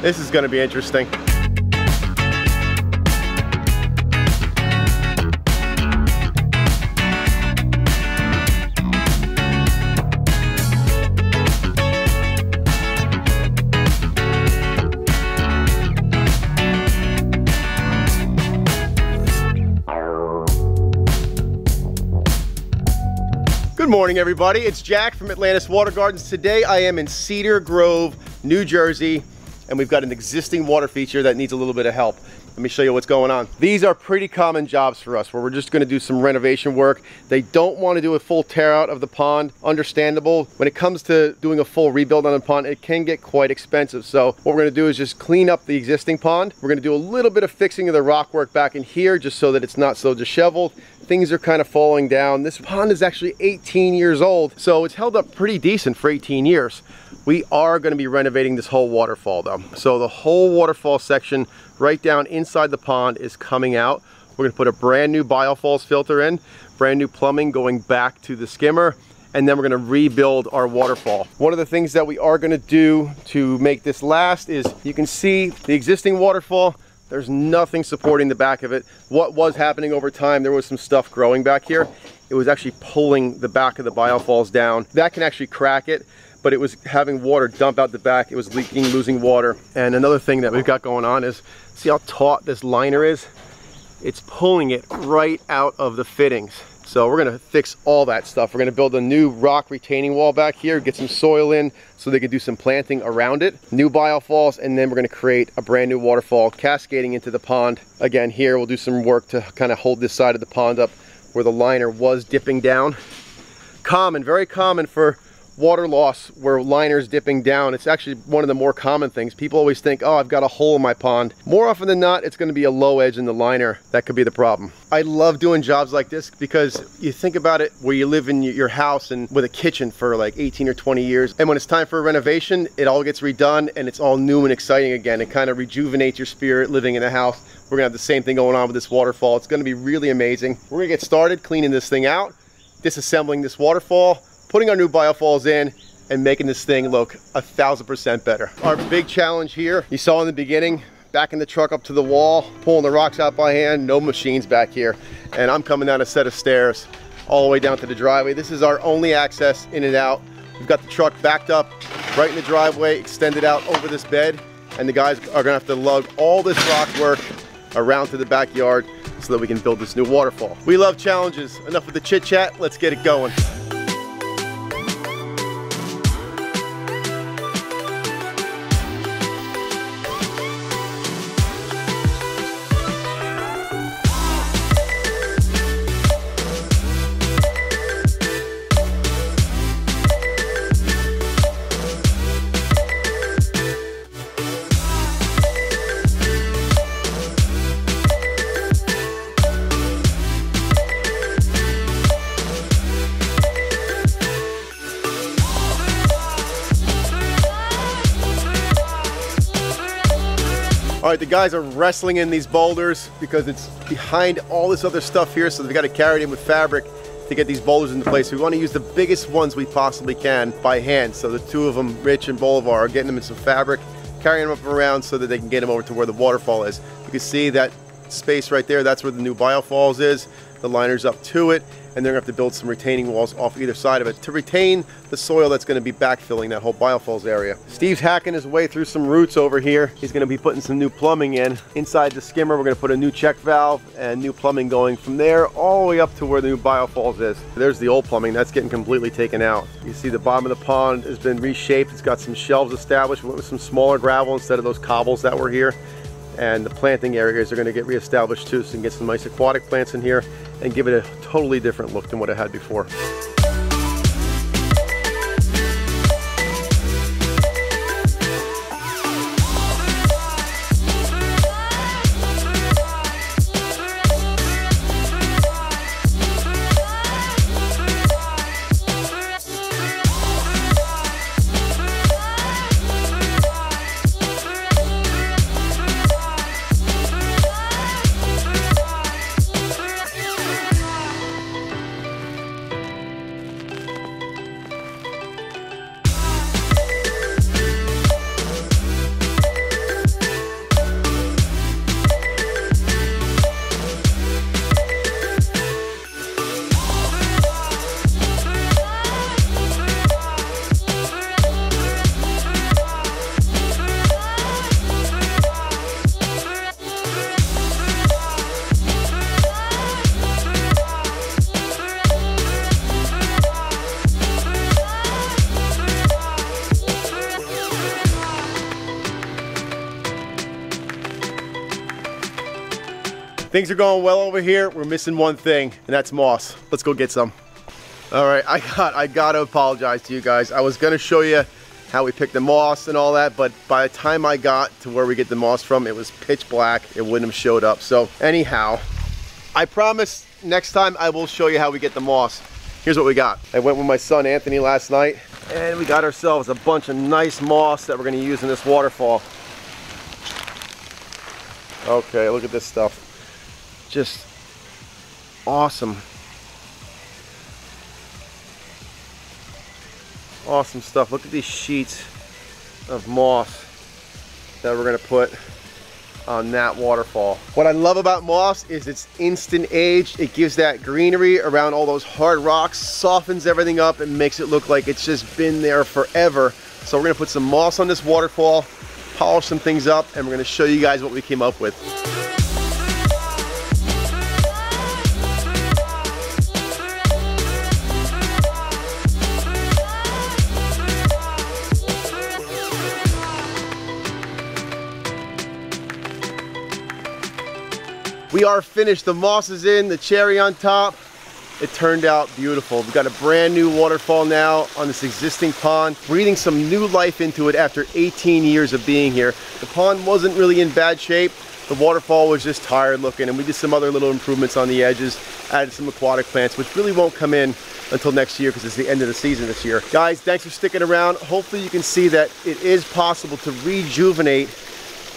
This is gonna be interesting. Good morning, everybody. It's Jack from Atlantis Water Gardens. Today I am in Cedar Grove, New Jersey, and we've got an existing water feature that needs a little bit of help. Let me show you what's going on. These are pretty common jobs for us where we're just going to do some renovation work. They don't want to do a full tear out of the pond. Understandable. When it comes to doing a full rebuild on the pond, it can get quite expensive. So what we're going to do is just clean up the existing pond. We're going to do a little bit of fixing of the rock work back in here just so that it's not so disheveled. Things are kind of falling down. This pond is actually 18 years old, so it's held up pretty decent for 18 years. We are going to be renovating this whole waterfall though. So the whole waterfall section right down inside the pond is coming out. We're going to put a brand new Biofalls filter in, brand new plumbing going back to the skimmer, and then we're going to rebuild our waterfall. One of the things that we are going to do to make this last is, you can see the existing waterfall. There's nothing supporting the back of it. What was happening over time, there was some stuff growing back here. It was actually pulling the back of the Biofalls down. That can actually crack it, but it was having water dump out the back. It was leaking, losing water. And another thing that we've got going on is, see how taut this liner is? It's pulling it right out of the fittings. So we're gonna fix all that stuff. We're gonna build a new rock retaining wall back here, get some soil in so they can do some planting around it, new biofalls, and then we're gonna create a brand new waterfall cascading into the pond. Again, here we'll do some work to kind of hold this side of the pond up where the liner was dipping down. Common, very common for water loss where liners dipping down. It's actually one of the more common things. People always think, oh, I've got a hole in my pond. More often than not, it's going to be a low edge in the liner that could be the problem. I love doing jobs like this because you think about it, where you live in your house and with a kitchen for like 18 or 20 years, and when it's time for a renovation, it all gets redone and it's all new and exciting again. It kind of rejuvenates your spirit living in a house. We're gonna have the same thing going on with this waterfall. It's going to be really amazing. We're gonna get started cleaning this thing out, disassembling this waterfall, putting our new biofalls in, and making this thing look 1000% better. Our big challenge here, you saw in the beginning, backing the truck up to the wall, pulling the rocks out by hand, no machines back here. And I'm coming down a set of stairs all the way down to the driveway. This is our only access in and out. We've got the truck backed up right in the driveway, extended out over this bed, and the guys are gonna have to lug all this rock work around to the backyard so that we can build this new waterfall. We love challenges. Enough with the chit chat, let's get it going. All right, the guys are wrestling in these boulders because it's behind all this other stuff here, so they've got to carry it in with fabric to get these boulders into place. We want to use the biggest ones we possibly can by hand. So the two of them, Rich and Bolivar, are getting them in some fabric, carrying them up around so that they can get them over to where the waterfall is. You can see that space right there, that's where the new Biofalls is. The liner's up to it, and they're gonna have to build some retaining walls off either side of it to retain the soil that's gonna be backfilling that whole Biofalls area. Steve's hacking his way through some roots over here. He's gonna be putting some new plumbing in. Inside the skimmer, we're gonna put a new check valve and new plumbing going from there all the way up to where the new Biofalls is. There's the old plumbing, that's getting completely taken out. You see the bottom of the pond has been reshaped. It's got some shelves established. We went with some smaller gravel instead of those cobbles that were here. And the planting areas are going to get reestablished too, so you can get some nice aquatic plants in here and give it a totally different look than what it had before. Things are going well over here. We're missing one thing, and that's moss. Let's go get some. All right, I gotta apologize to you guys. I was gonna show you how we pick the moss and all that, but by the time I got to where we get the moss from, it was pitch black. It wouldn't have showed up. So anyhow, I promise next time I will show you how we get the moss. Here's what we got. I went with my son Anthony last night, and we got ourselves a bunch of nice moss that we're gonna use in this waterfall. Okay, look at this stuff. Just awesome. Awesome stuff. Look at these sheets of moss that we're gonna put on that waterfall. What I love about moss is it's instant aged. It gives that greenery around all those hard rocks, softens everything up, and makes it look like it's just been there forever. So we're gonna put some moss on this waterfall, polish some things up, and we're gonna show you guys what we came up with. We are finished. The moss is in, the cherry on top. It turned out beautiful. We've got a brand new waterfall now on this existing pond, breathing some new life into it after 18 years of being here. The pond wasn't really in bad shape. The waterfall was just tired looking, and we did some other little improvements on the edges, added some aquatic plants, which really won't come in until next year because it's the end of the season this year. Guys, thanks for sticking around. Hopefully you can see that it is possible to rejuvenate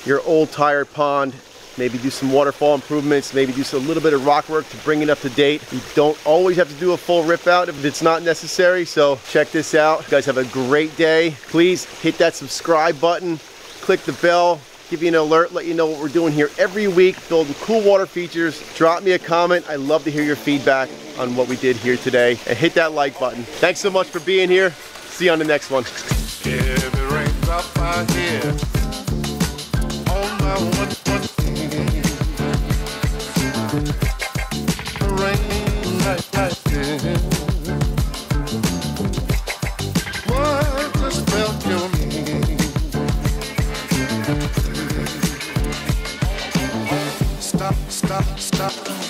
your old tired pond. Maybe do some waterfall improvements, maybe do a little bit of rock work to bring it up to date. You don't always have to do a full rip out if it's not necessary, so check this out. You guys have a great day. Please hit that subscribe button, click the bell, give you an alert, let you know what we're doing here every week, building cool water features. Drop me a comment. I love to hear your feedback on what we did here today, and hit that like button. Thanks so much for being here. See you on the next one. Stop.